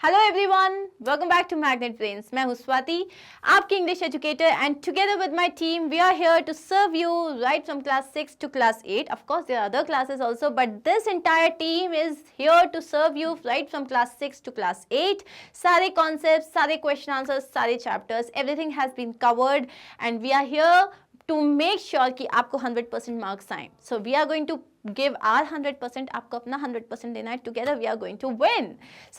Hello everyone, welcome back to Magnet Brains. मैं हूं स्वाति, आपकी English educator, and together with my team we are here to serve you right from class 6 to class 8. Of course there are other classes also, but this entire team is here to serve you right from class 6 to class 8. सारे concepts, सारे question answers, सारे chapters, everything has been covered and we are here to make sure कि आपको 100% marks आए. So we are going to give our 100%, आपको अपना 100% देना है. Together we are going to win.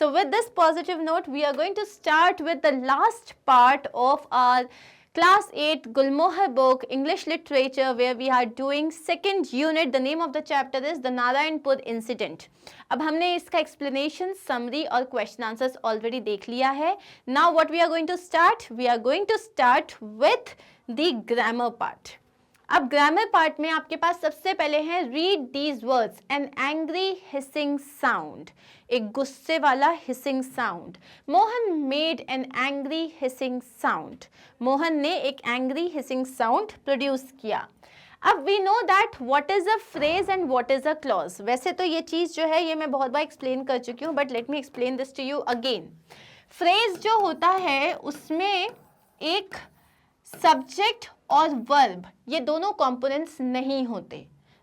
So with this positive note, we are going to start with the last part of our Class 8 Gulmohar book, English Literature, where we are doing second unit. The name of the chapter is The Narayanpur Incident. अब हमने इसका explanation, summary और question answers already देख लिया है. Now what we are going to start? We are going to start with the grammar part. अब grammar part में आपके पास सबसे पहले है read these words, an angry hissing sound, एक गुस्से वाला hissing sound. Mohan made an angry hissing sound. Mohan ने एक एंग्री हिसिंग साउंड प्रोड्यूस किया. अब we know that what is a phrase and what is a clause. वैसे तो ये चीज़ जो है ये मैं बहुत बार एक्सप्लेन कर चुकी हूँ, but let me explain this to you again. Phrase जो होता है उसमें एक सब्जेक्ट और वर्ब, ये दोनों कंपोनेंट्स नहीं होते.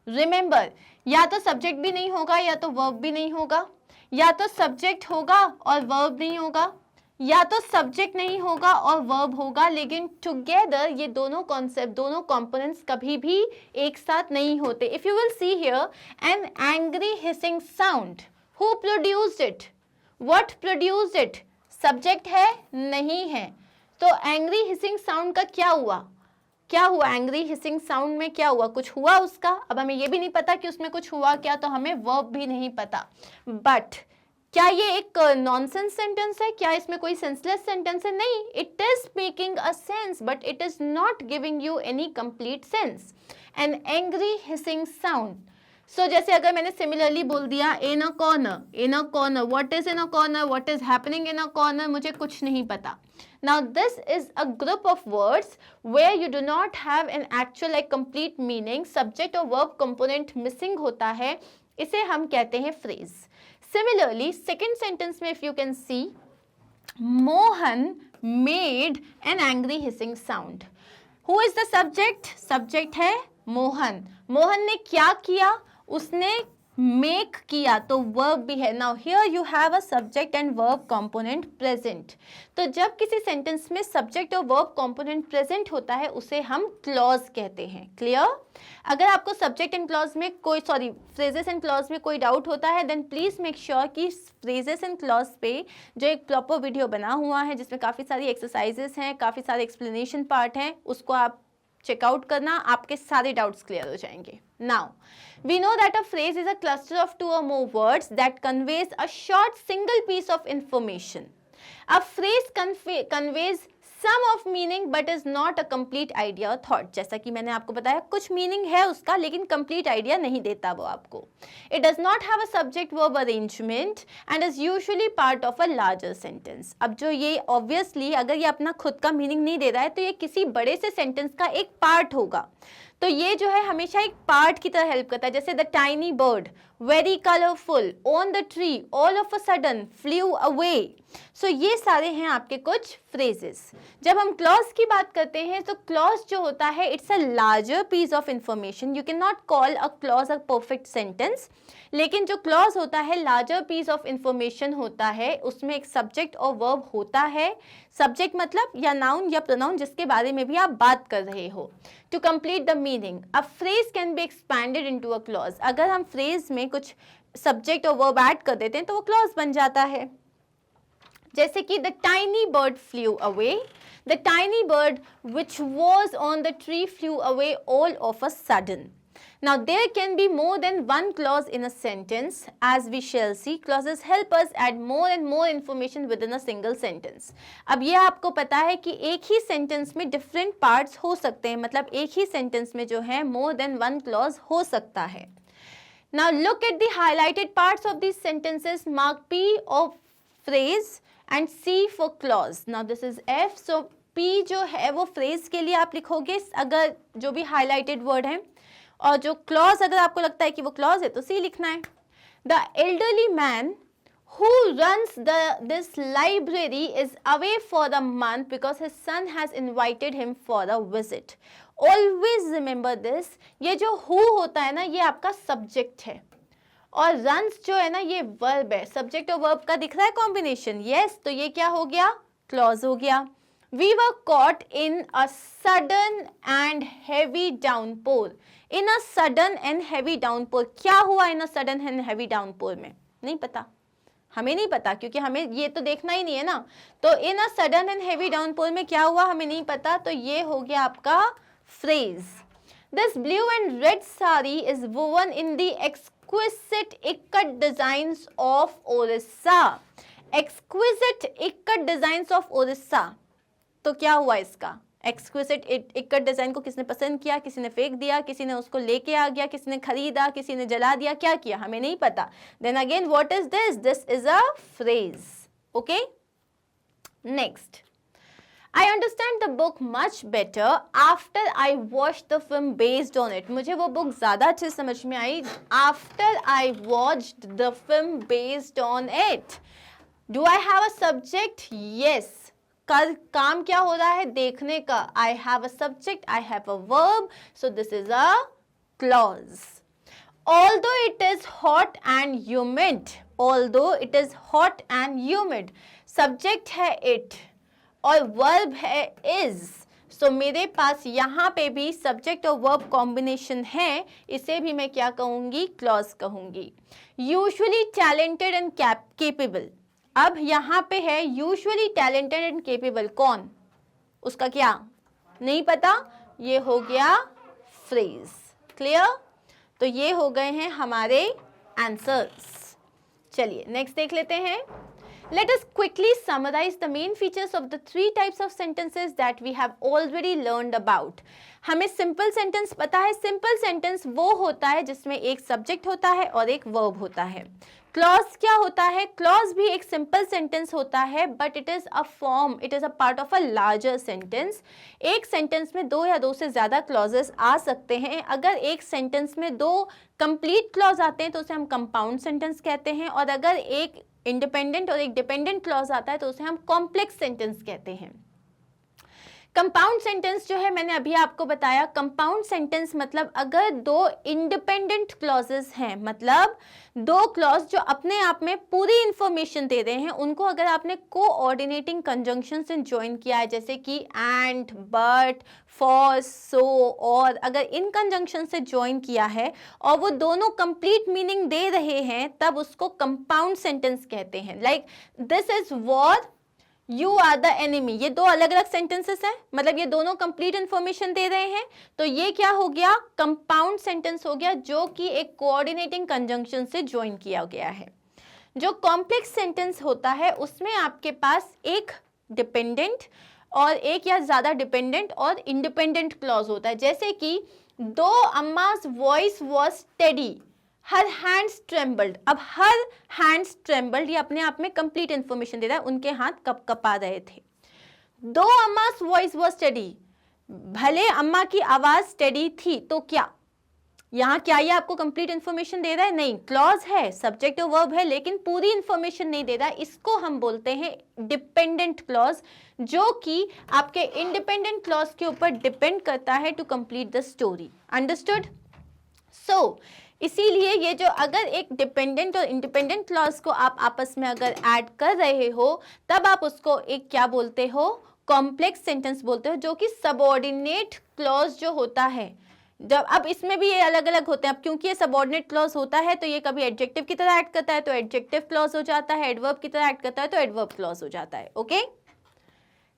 रिमेंबर, या तो सब्जेक्ट भी नहीं होगा या तो वर्ब भी नहीं होगा, या तो सब्जेक्ट होगा और वर्ब नहीं होगा, या तो सब्जेक्ट नहीं होगा और वर्ब होगा, लेकिन टुगेदर ये दोनों कॉन्सेप्ट, दोनों कंपोनेंट्स कभी भी एक साथ नहीं होते. If you will see here N angry hissing sound, who produced it, what produced it. Subject है नहीं है, तो एंग्री हिसिंग साउंड का क्या हुआ, क्या हुआ एंग्री हिसिंग साउंड में, क्या हुआ, कुछ हुआ उसका. अब हमें ये भी नहीं पता कि उसमें कुछ हुआ क्या, तो हमें वर्ब भी नहीं पता. बट क्या ये एक नॉनसेंस सेंटेंस है, क्या इसमें कोई सेंसलेस सेंटेंस है? नहीं, it is making a sense but it is not giving you any complete sense. An angry hissing sound. So जैसे अगर मैंने सिमिलरली बोल दिया in a corner, in a corner, what is in a corner, what is happening in a corner, मुझे कुछ नहीं पता. Now this is a group of words where you do not have an actual like complete meaning, subject or verb component missing होता है, इसे हम कहते हैं phrase. Similarly, second sentence में if you can see, Mohan made an angry hissing sound. Who is the subject? Subject है मोहन. मोहन ने क्या किया, उसने मेक किया, तो वर्ब भी है. Now here you have a subject and verb component present. तो जब किसी सेंटेंस में सब्जेक्ट और वर्ब कंपोनेंट प्रेजेंट होता है उसे हम क्लॉज कहते हैं. क्लियर? अगर आपको सब्जेक्ट एंड क्लॉज में कोई फ्रेजेस एंड क्लॉज में कोई डाउट होता है, देन प्लीज मेक श्योर कि फ्रेजेस एंड क्लॉज पे जो एक प्रॉपर वीडियो बना हुआ है जिसमें काफ़ी सारी एक्सरसाइजेस हैं, काफ़ी सारे एक्सप्लेनेशन पार्ट हैं, उसको आप चेकआउट करना, आपके सारे डाउट्स क्लियर हो जाएंगे. Now we know that a phrase is a cluster of two or more words that conveys a short single piece of information. A phrase conveys some of meaning but is not a complete idea or thought. जैसा कि मैंने आपको बताया, कुछ meaning है उसका लेकिन complete idea नहीं देता वो आपको. It does not have a subject verb arrangement and is usually part of a larger sentence. अब जो ये obviously अगर ये अपना खुद का मीनिंग नहीं दे रहा है तो ये किसी बड़े से सेंटेंस का एक पार्ट होगा. तो ये जो है हमेशा एक पार्ट की तरह हेल्प करता है. जैसे the tiny bird, very colourful, on the tree, all of a sudden, flew away. So ये सारे हैं आपके कुछ फ्रेजेस. जब हम क्लॉज की बात करते हैं तो क्लॉज जो होता है it's a larger piece of information. You can not call a clause a perfect sentence, लेकिन जो क्लॉज होता है लार्जर पीस ऑफ इंफॉर्मेशन होता है, उसमें एक सब्जेक्ट और वर्ब होता है. सब्जेक्ट मतलब या नाउन या प्रोनाउन जिसके बारे में भी आप बात कर रहे हो. To complete the meaning, a phrase can be expanded into a clause. अगर हम फ्रेज में कुछ सब्जेक्ट और वर्ब ऐड कर देते हैं तो वो क्लॉज बन जाता है. जैसे कि the tiny bird flew away, the tiny bird which was on the tree flew away all of a sudden. Now there can be more than one clause in a sentence. As we shall see, clauses help us add more and more information within a single sentence. अब ये आपको पता है कि एक ही sentence में different parts हो सकते हैं, मतलब एक ही sentence में जो है more than one clause हो सकता है. Now look at the highlighted parts of these sentences. Mark P of phrase and C for clause. Now this is F. So P जो है वो phrase के लिए आप लिखोगे अगर जो भी highlighted word है, और जो क्लॉज अगर आपको लगता है कि वो क्लॉज है तो सी लिखना है. The elderly man who runs this library is away for a month because his son has invited him for a visit. Always remember this. ये जो who होता है ना, ये आपका subject है, और runs जो है ना, ये verb है. Subject और verb का दिख रहा है combination? Yes. तो ये क्या हो गया? Clause हो गया. We were caught in a sudden and heavy downpour. In a sudden and heavy downpour. क्या हुआ in a sudden and heavy downpour में? नहीं पता, हमें नहीं पता, क्योंकि हमें ये तो देखना ही नहीं है ना. तो in a sudden and heavy downpour में क्या हुआ हमें नहीं पता, तो ये हो गया आपका phrase. This blue and red sari is woven in the exquisite ikat designs of Odisha. Exquisite ikat designs of Odisha. तो क्या हुआ इसका? एक्सक्विजिट इक्कट डिजाइन को किसने पसंद किया, किसी ने फेंक दिया, किसी ने उसको लेके आ गया, किसी ने खरीदा, किसी ने जला दिया, क्या किया हमें नहीं पता. Then again what is this? This is a phrase. Okay, next. I understand the book much better after I watched the film based on it. मुझे वो बुक ज़्यादा अच्छे समझ में आई after I watched the film based on it. Do I have a subject? Yes. कल काम क्या हो रहा है? देखने का. I have a subject, I have a verb, so this is a clause. Although it is hot and humid, although it is hot and humid, subject है it और verb है is, so मेरे पास यहाँ पे भी subject और verb combination है, इसे भी मैं क्या कहूँगी? clause कहूँगी. Usually talented and capable. अब यहाँ पे है यूजुअली टैलेंटेड एंड केपेबल. कौन? उसका क्या नहीं पता. ये हो गया फ्रेज. क्लियर? तो ये हो गए हैं हमारे आंसर्स. चलिए नेक्स्ट देख लेते हैं. Let us quickly summarize the main features of the three types of sentences that we have already learned about. हमें सिंपल सेंटेंस पता है. सिंपल सेंटेंस वो होता है जिसमें एक सब्जेक्ट होता है और एक वर्ब होता है. क्लॉज क्या होता है? क्लॉज भी एक सिंपल सेंटेंस होता है, but it is a form, it is a part of a larger sentence. एक सेंटेंस में दो या दो से ज्यादा क्लॉजेस आ सकते हैं. अगर एक सेंटेंस में दो कंप्लीट क्लॉज आते हैं तो उसे हम कंपाउंड सेंटेंस कहते हैं, और अगर एक इंडिपेंडेंट और एक डिपेंडेंट क्लॉज आता है तो उसे हम कॉम्प्लेक्स सेंटेंस कहते हैं. कंपाउंड सेंटेंस जो है मैंने अभी आपको बताया. कंपाउंड सेंटेंस मतलब अगर दो इंडिपेंडेंट क्लॉजेस हैं, मतलब दो क्लॉज जो अपने आप में पूरी इंफॉर्मेशन दे रहे हैं, उनको अगर आपने कोऑर्डिनेटिंग कंजंक्शन से ज्वाइन किया है, जैसे कि एंड, बट, फॉर, सो, और अगर इन कंजंक्शन से ज्वाइन किया है और वो दोनों कंप्लीट मीनिंग दे रहे हैं, तब उसको कंपाउंड सेंटेंस कहते हैं. Like this is war, you are the enemy. ये दो अलग अलग सेंटेंसेस हैं, मतलब ये दोनों कंप्लीट इंफॉर्मेशन दे रहे हैं, तो ये क्या हो गया? कंपाउंड सेंटेंस हो गया, जो कि एक कोऑर्डिनेटिंग कंजंक्शन से ज्वाइन किया गया है. जो कॉम्प्लेक्स सेंटेंस होता है उसमें आपके पास एक डिपेंडेंट और एक या ज्यादा डिपेंडेंट और इंडिपेंडेंट क्लॉज होता है. जैसे कि दो Amma's voice was steady, her hands trembled. अब हर हैंड्स ट्रेम्बल्ड ये अपने आप में कंप्लीट इंफॉर्मेशन दे रहा है, उनके हाथ कप कपा रहे थे. दो अम्मा's वॉइस वॉज स्टेडी, भले अम्मा की आवाज स्टेडी थी, तो क्या यहाँ क्या ये आपको कंप्लीट इंफॉर्मेशन दे रहा है? नहीं. क्लॉज है, सब्जेक्ट और वर्ब है, लेकिन पूरी इंफॉर्मेशन नहीं दे रहा है. इसको हम बोलते हैं डिपेंडेंट क्लॉज, जो कि आपके इंडिपेंडेंट क्लॉज के ऊपर डिपेंड करता है to complete the story. Understood? So इसीलिए ये जो अगर एक डिपेंडेंट और इंडिपेंडेंट क्लॉज को आप आपस में अगर ऐड कर रहे हो, तब आप उसको एक क्या बोलते हो? कॉम्प्लेक्स सेंटेंस बोलते हो, जो कि सबऑर्डिनेट क्लॉज जो होता है. जब अब इसमें भी ये अलग अलग होते हैं. अब क्योंकि ये सबऑर्डिनेट क्लॉज होता है तो ये कभी एडजेक्टिव की तरह ऐड करता है तो एडजेक्टिव क्लॉज हो जाता है, एडवर्ब की तरह ऐड करता है तो एडवर्ब क्लॉज हो जाता है. Okay,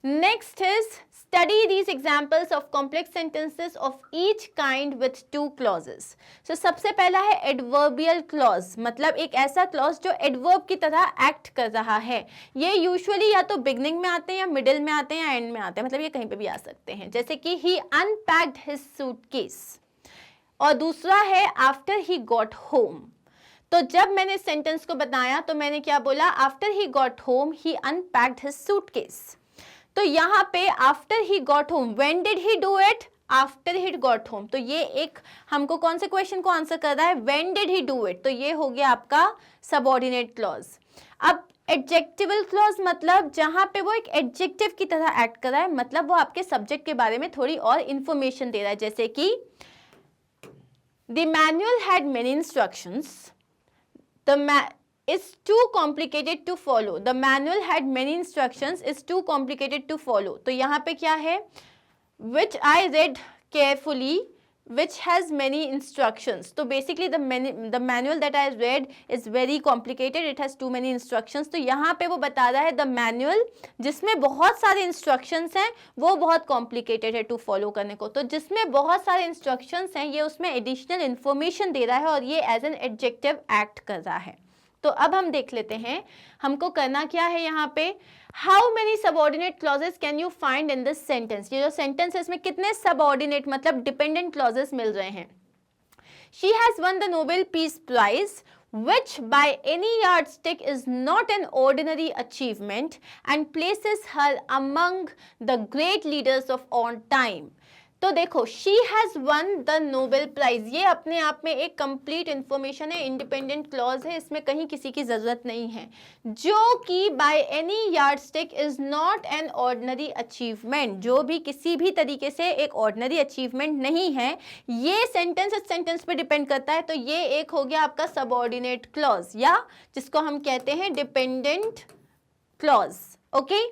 next is study these examples of complex sentences of each kind with two clauses. So सबसे पहला है adverbial clause, मतलब एक ऐसा clause जो adverb की तरह act कर रहा है. ये usually या तो beginning में आते हैं या middle में आते हैं या end में आते हैं, मतलब ये कहीं पे भी आ सकते हैं. जैसे कि he unpacked his suitcase, और दूसरा है after he got home. तो जब मैंने सेंटेंस को बताया तो मैंने क्या बोला? after he got home he unpacked his suitcase. तो यहाँ पे after he got home, when did he do it? After he got home. तो ये एक हमको कौन से क्वेश्चन को आंसर कर रहा है? When did he do it. तो ये हो गया आपका सबऑर्डिनेट क्लॉज. अब एडजेक्टिवल क्लॉज मतलब जहां पे वो एक एडजेक्टिव की तरह एक्ट कर रहा है, मतलब वो आपके सब्जेक्ट के बारे में थोड़ी और इंफॉर्मेशन दे रहा है, जैसे कि the manual had many instructions, is too complicated to follow. The manual had many instructions, is too complicated to follow. तो यहाँ पे क्या है, which I read carefully, which has many instructions. तो basically the manual that I read is very complicated, it has too many instructions. तो यहाँ पे वो बता रहा है the manual जिसमें बहुत सारे instructions हैं वो बहुत complicated है to follow करने को. तो जिसमें बहुत सारे instructions हैं ये उसमें additional information दे रहा है और ये as an adjective act कर रहा है. तो अब हम देख लेते हैं हमको करना क्या है यहाँ पे. How many subordinate clauses can you find in this sentence. ये जो सेंटेंस है इसमें कितने सबऑर्डिनेट मतलब डिपेंडेंट क्लॉजेस मिल रहे हैं. She has won the Nobel peace prize which by any yardstick is not an ordinary achievement and places her among the great leaders of all time. तो देखो she has won the Nobel prize, ये अपने आप में एक complete information है, independent clause है, इसमें कहीं किसी की जरूरत नहीं है. जो कि by any yardstick is not an ordinary achievement, जो भी किसी भी तरीके से एक ऑर्डिनरी अचीवमेंट नहीं है. ये सेंटेंस इस सेंटेंस पे डिपेंड करता है. तो ये एक हो गया आपका सबऑर्डिनेट क्लॉज या जिसको हम कहते हैं dependent clause. Okay,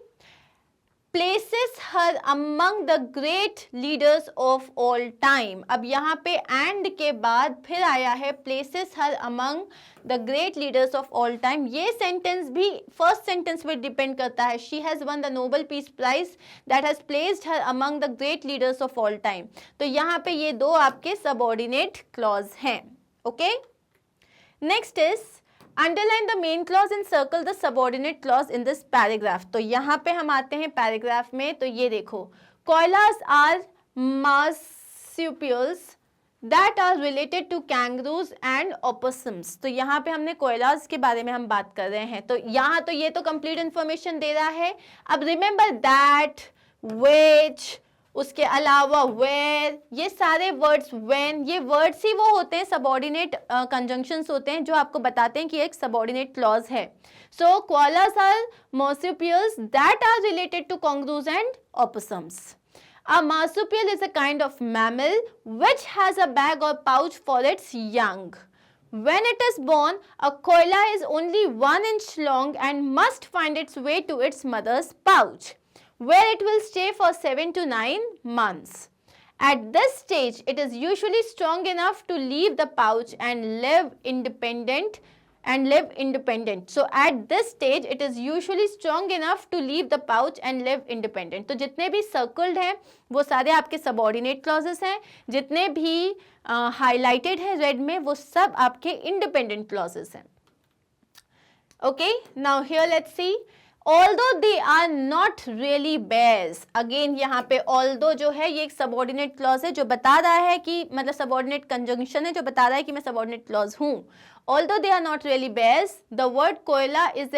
places her among the great leaders of all time. अब यहाँ पे and के बाद फिर आया है places her among the great leaders of all time. ये sentence भी first sentence पे depend करता है. She has won the Nobel Peace Prize that has placed her among the great leaders of all time. तो यहाँ पे ये दो आपके subordinate clause हैं. Okay? Next is Underline the main clause and circle the subordinate clause in this paragraph. तो यहाँ पे हम आते हैं पैराग्राफ में. तो ये देखो, koalas are marsupials that are related to kangaroos and opossums. तो यहाँ पे हमने कोयलास के बारे में हम बात कर रहे हैं. तो यहाँ तो ये तो कंप्लीट इंफॉर्मेशन दे रहा है. अब रिमेंबर दैट, which, उसके अलावा वेयर, ये सारे वर्ड्स, व्हेन, ये वर्ड्स ही वो होते हैं, सबऑर्डिनेट कंजंक्शंस होते हैं जो आपको बताते हैं कि एक सबऑर्डिनेट क्लॉज है. So koalas are marsupials that are related to kangaroos and opossums. A marsupial is a kind of mammal which has a bag or pouch for its young. When it is born, a koala is only 1 inch long and must find its way to its mother's pouch, where it will stay for 7 to 9 months. At this stage, it is usually strong enough to leave the pouch and live independent. So at this stage, it is usually strong enough to leave the pouch and live independent. तो जितने भी circled हैं वो सारे आपके subordinate clauses हैं, जितने भी highlighted हैं red में वो सब आपके independent clauses हैं. Okay, now here let's see. Although they are not really bears. Again यहाँ पे although जो है ये एक subordinate clause है जो बता रहा है कि मतलब subordinate conjunction है जो बता रहा है कि मैं subordinate clause हूँ. Although they are not really bears, the word koala is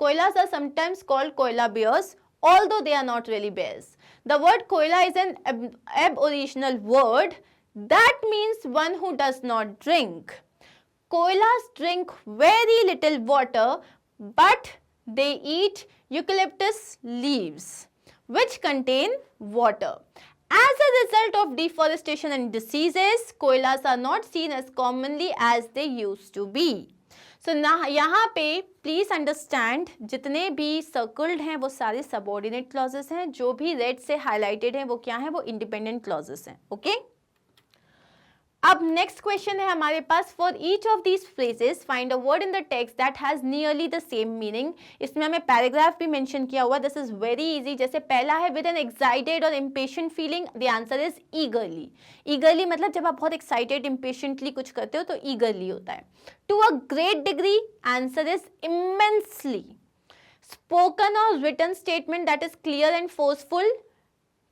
koalas are sometimes called koala bears. Although they are not really bears, the word koala is an aboriginal word that means one who does not drink. Koalas drink very little water, but they eat eucalyptus leaves which contain water. As a result of deforestation and diseases, koalas are not seen as commonly as they used to be. So यहाँ पे please understand जितने भी circled हैं वो सारे subordinate clauses हैं, जो भी red से highlighted हैं वो क्या हैं, वो independent clauses हैं. Okay? अब नेक्स्ट क्वेश्चन है हमारे पास. For each of these phrases find a word in the text that has nearly the same meaning. इसमें हमें पैराग्राफ भी मेंशन किया हुआ. This is very easy. जैसे पहला है विद एन एक्साइटेड और impatient feeling, the answer is eagerly. Eagerly मतलब जब आप बहुत एक्साइटेड इम्पेशेंटली कुछ करते हो तो ईगरली होता है. To a great degree, answer is immensely. Spoken और written statement that is clear and forceful,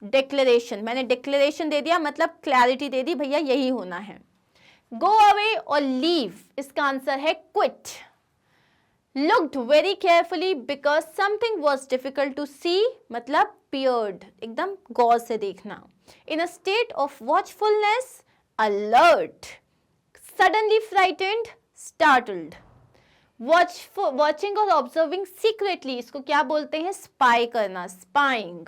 declaration. मैंने डिक्लेरेशन दे दिया मतलब क्लैरिटी दे दी, भैया यही होना है. गो अवे और लीव, इसका आंसर है quit. Looked very carefully because something was difficult to see, मतलब पियर्ड, एकदम गौर से देखना. In a state of watchfulness, alert. Suddenly frightened, startled. Watching और ऑब्जर्विंग सीक्रेटली, इसको क्या बोलते हैं, स्पाई करना, spying.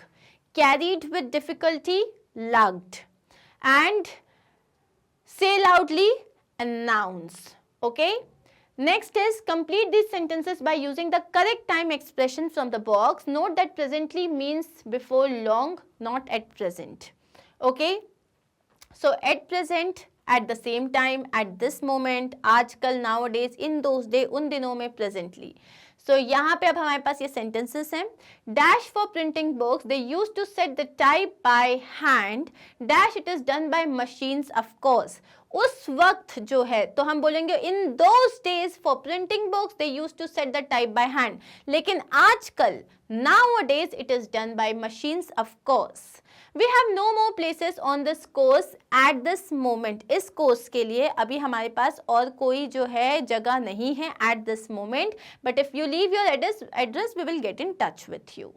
Carried with difficulty, lugged. And say loudly, announce. Okay, next is complete these sentences by using the correct time expression from the box. Note that presently means before long, not at present. Okay, so at present, at the same time, at this moment, आजकल, nowadays, in those day, उन दिनों में, presently. So यहाँ पे अब हमारे पास ये sentences हैं. Dash for printing books, they used to set the type by hand. Dash, it is done by machines, of course. उस वक्त जो है तो हम बोलेंगे in those days for printing books they used to set the type by hand. लेकिन आजकल, nowadays, it is done by machines, of course. We have no more places on this course at this moment. इस course के लिए अभी हमारे पास और कोई जो है जगह नहीं है at this moment. But if you leave your address, we will get in touch with you.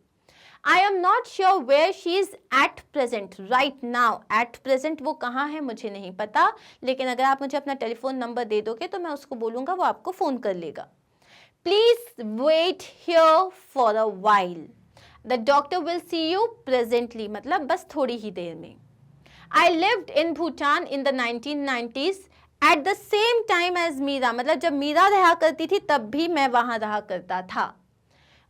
I am not sure where she is at present, right now. At present वो कहाँ है मुझे नहीं पता, लेकिन अगर आप मुझे अपना टेलीफोन नंबर दे दोगे तो मैं उसको बोलूँगा, वो आपको फ़ोन कर लेगा. Please wait here for a while. The doctor will see you presently, मतलब बस थोड़ी ही देर में. I lived in Bhutan in the 1990s at the same time as Meera, मतलब जब मीरा रहा करती थी तब भी मैं वहाँ रहा करता था.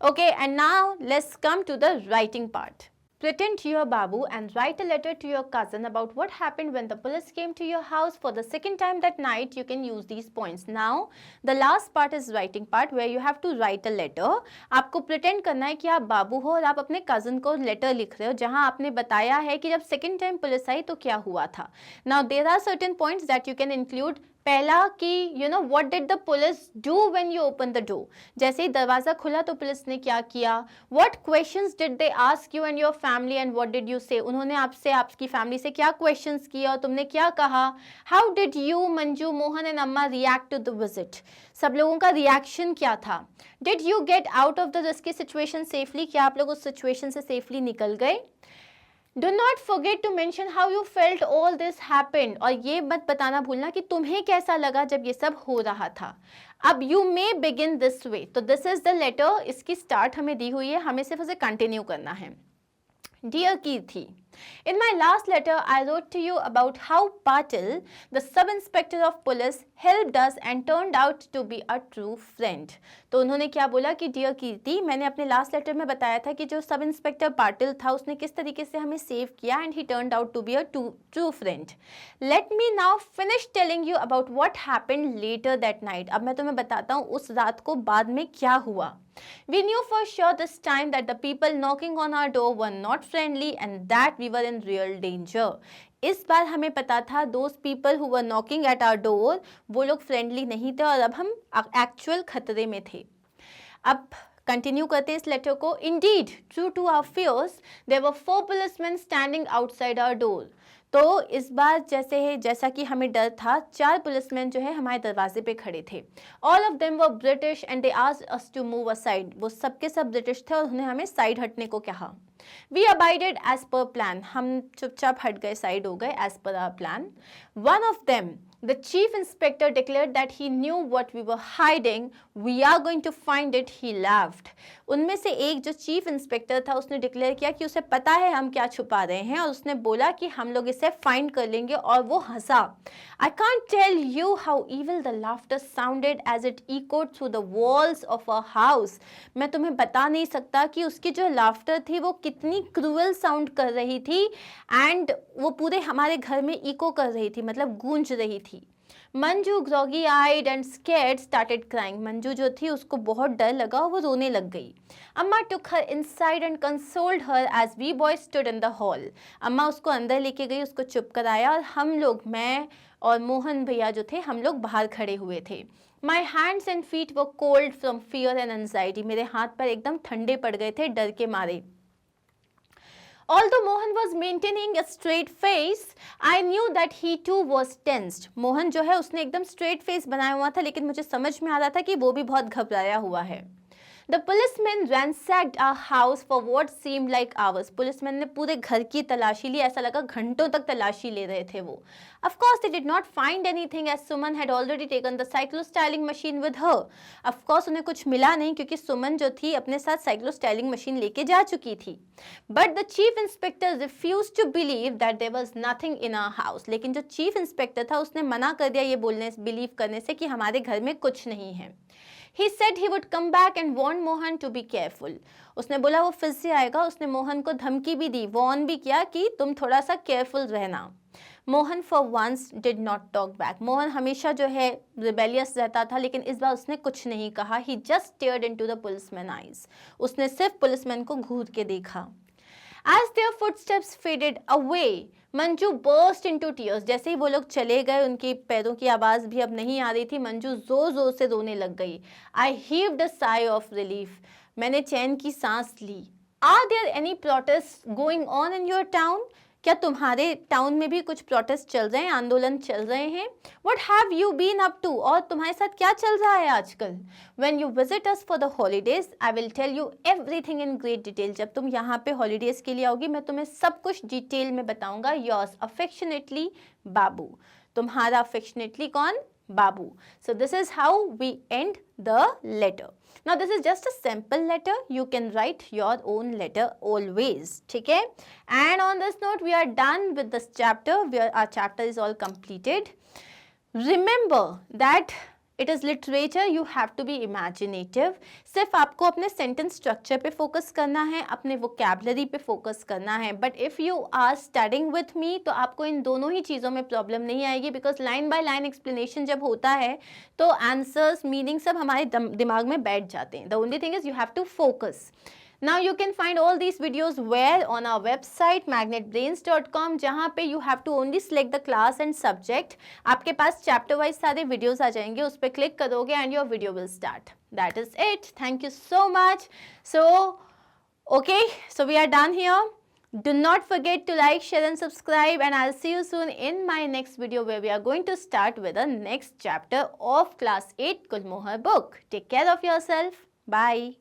Okay, and now let's come to the writing part. Pretend you are Babu and write a letter to your cousin about what happened when the police came to your house for the second time that night. You can use these points. Now, the last part is writing part where you have to write a letter. आपको pretend करना है कि आप बाबू हो और आप अपने cousin को letter लिख रहे हो जहां आपने बताया है कि जब second time पुलिस आई तो क्या हुआ था. Now, there are certain points that you can include. पहला कि what did the police do when you opened the door? जैसे ही दरवाज़ा खुला तो पुलिस ने क्या किया? What questions did they ask you and your family and what did you say? उन्होंने आपसे, आपकी फैमिली से क्या questions किया और तुमने क्या कहा? How did you, Manju, Mohan and अम्मा react to the visit? सब लोगों का reaction क्या था? Did you get out of the risky situation safely? क्या आप लोग उस situation से safely निकल गए? Do not forget to mention how you felt all this happened. और ये मत बताना भूलना कि तुम्हें कैसा लगा जब ये सब हो रहा था. अब you may begin this way. तो this is the letter. इसकी start हमें दी हुई है, हमें सिर्फ उसे continue करना है. Dear Kirti, in my last letter, I wrote to you about how Patil, the sub-inspector of police, helped us and turned out to be a true friend. तो उन्होंने क्या बोला कि डियर कीर्ति, मैंने अपने लास्ट लेटर में बताया था कि जो सब इंस्पेक्टर पाटिल था उसने किस तरीके से हमें सेव किया and he turned out to be a true friend. Let me now finish telling you about what happened later that night. अब मैं तुम्हें बताता हूँ उस रात को बाद में क्या हुआ. We knew for sure this time that the people knocking on our door were not friendly and that we were in real danger. इस बार हमें पता था those people who were knocking at our door वो लोग friendly नहीं थे और अब हम एक्चुअल खतरे में थे. अब कंटिन्यू करते इस लेटर को. Indeed, true to our fears, there were 4 policemen standing outside our door. तो इस बार जैसा कि हमें डर था, 4 पुलिसमैन जो है हमारे दरवाजे पे खड़े थे. All of them were British and they asked us to move aside. वो सब के सब ब्रिटिश थे और उन्होंने हमें साइड हटने को कहा. We abided as per plan. हम चुपचाप हट गए, साइड हो गए as per our plan. One of them, the chief inspector, declared that he knew what we were hiding. We are going to find it. He laughed. उनमें से एक जो चीफ इंस्पेक्टर था उसने डिक्लेयर किया कि उसे पता है हम क्या छुपा रहे हैं और उसने बोला कि हम लोग इसे फाइंड कर लेंगे और वो हंसा. I can't tell you how evil the laughter sounded as it echoed through the walls of our house. मैं तुम्हें बता नहीं सकता कि उसकी जो लाफ्टर थी वो कितनी क्रूअल साउंड कर रही थी एंड वो पूरे हमारे घर में इको कर रही थी, मतलब गूंज रही थी. Manju, groggy eyed and scared, started crying. Manju जो थी उसको बहुत डर लगा और वो रोने लग गई. Amma took her inside and consoled her as we boys stood in the hall. अम्मा उसको अंदर लेके गई, उसको चुप कराया और हम लोग, मैं और मोहन भैया जो थे, हम लोग बाहर खड़े हुए थे. My hands and feet were cold from fear and anxiety. मेरे हाथ पर एकदम ठंडे पड़ गए थे डर के मारे. Although Mohan was maintaining a straight face, I knew that he too was tensed. Mohan जो है उसने एकदम straight face बनाया हुआ था, लेकिन मुझे समझ में आ रहा था कि वो भी बहुत घबराया हुआ है. The policemen ransacked our house for what seemed like hours. Policeman ने पूरे घर की तलाशी ली, ऐसा लगा घंटों तक तलाशी ले रहे थे वो. Of course, they did not find anything as Suman had already taken the cyclo-styling machine with her. Of course, उन्हें कुछ मिला नहीं क्योंकि सुमन जो थी अपने साथ cyclo-styling machine लेके जा चुकी थी. But the chief inspector refused to believe that there was nothing in our house. लेकिन जो chief inspector था उसने मना कर दिया ये बोलने, believe करने से कि हमारे घर में कुछ नहीं है. He said he would come back and warn Mohan to be careful. उसने बोला वो फिर से आएगा. उसने मोहन को धमकी भी दी, warn भी किया कि तुम थोड़ा सा careful रहना. Mohan for once did not talk back. Mohan हमेशा जो है rebellious रहता था, लेकिन इस बार उसने कुछ नहीं कहा. He just stared into the policeman's eyes. उसने सिर्फ पुलिसमैन को घूर के देखा. As their footsteps faded away, Manju burst into tears. जैसे ही वो लोग चले गए, उनकी पैरों की आवाज़ भी अब नहीं आ रही थी. मंजू जोर जोर से रोने लग गई. I heaved a sigh of relief. मैंने चैन की सांस ली. Are there any protests going on in your town? क्या तुम्हारे टाउन में भी कुछ प्रोटेस्ट चल रहे हैं, आंदोलन चल रहे हैं? What have you been up to? और तुम्हारे साथ क्या चल रहा है आजकल? When you visit us for the holidays, I will tell you everything in great detail. जब तुम यहाँ पे हॉलीडेज के लिए आओगी, मैं तुम्हें सब कुछ डिटेल में बताऊंगा. Yours affectionately, बाबू. तुम्हारा अफेक्शनेटली कौन? बाबू. So this is how we end the letter. Now this is just a sample letter. You can write your own letter always. ठीक है? And on this note, we are done with this chapter. Our chapter is all completed. Remember that it is literature. You have to be imaginative. सिर्फ आपको अपने sentence structure पे focus करना है, अपने vocabulary पे focus करना है. But if you are studying with me, तो आपको इन दोनों ही चीज़ों में problem नहीं आएगी, because line by line explanation जब होता है तो answers, meaning सब हमारे दिमाग में बैठ जाते हैं. The only thing is you have to focus. Now you can find all these videos where? On our website magnetbrains.com, जहाँ पे you have to only select the class and subject. आपके पास chapter wise सारे videos आ जाएंगे, उस पर click करोगे and your video will start. That is it. Thank you so much. So, okay, so we are done here. Do not forget to like, share and subscribe, and I'll see you soon in my next video where we are going to start with the next chapter of class 8 Gulmohar book. Take care of yourself. Bye.